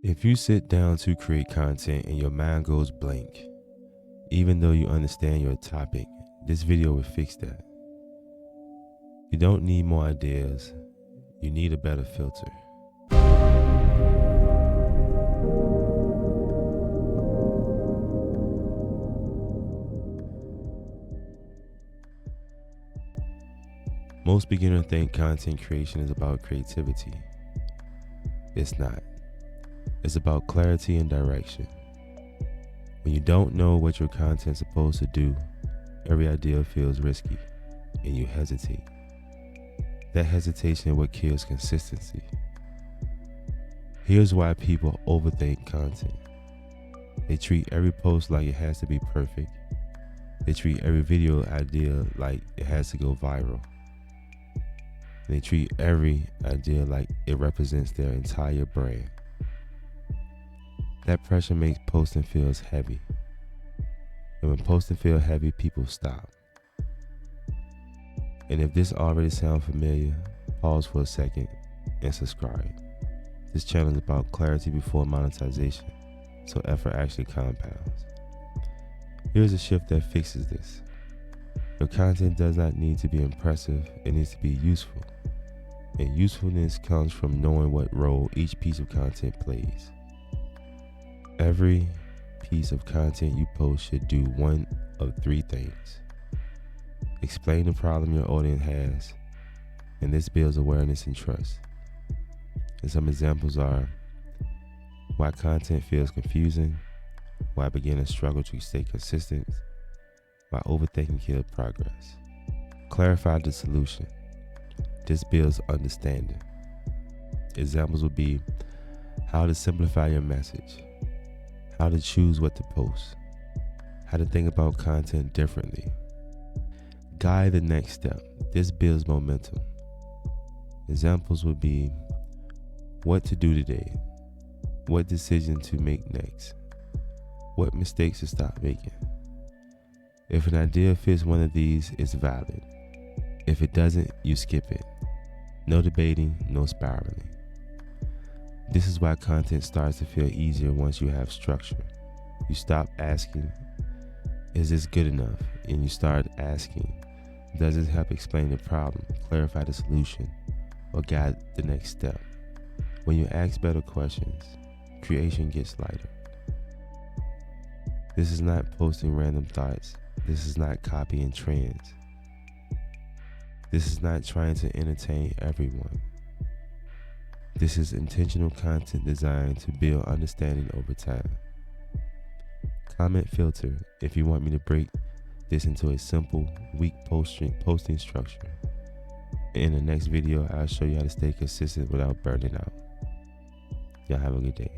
If you sit down to create content and your mind goes blank, even though you understand your topic, this video will fix that. You don't need more ideas, you need a better filter. Most beginners think content creation is about creativity. It's not. It's about clarity and direction. When you don't know what your content is supposed to do, every idea feels risky and you hesitate. That hesitation is what kills consistency. Here's why people overthink content. They treat every post like it has to be perfect. They treat every video idea like it has to go viral. And they treat every idea like it represents their entire brand. That pressure makes posting feels heavy. And when posting feels heavy, people stop. And if this already sounds familiar, pause for a second and subscribe. This channel is about clarity before monetization, so effort actually compounds. Here's a shift that fixes this. Your content does not need to be impressive, it needs to be useful. And usefulness comes from knowing what role each piece of content plays. Every piece of content you post should do one of three things. Explain the problem your audience has, and this builds awareness and trust. And some examples are why content feels confusing, why beginners struggle to stay consistent, why overthinking kills progress. Clarify the solution. This builds understanding. Examples would be how to simplify your message, how to choose what to post, how to think about content differently. Guide the next step. This builds momentum. Examples would be what to do today, what decision to make next, what mistakes to stop making. If an idea fits one of these, it's valid. If it doesn't, you skip it. No debating, no spiraling. This is why content starts to feel easier once you have structure. You stop asking, is this good enough? And you start asking, does this help explain the problem, clarify the solution, or guide the next step? When you ask better questions, creation gets lighter. This is not posting random thoughts. This is not copying trends. This is not trying to entertain everyone. This is intentional content designed to build understanding over time. Comment filter if you want me to break this into a simple, weak posting structure. In the next video, I'll show you how to stay consistent without burning out. Y'all have a good day.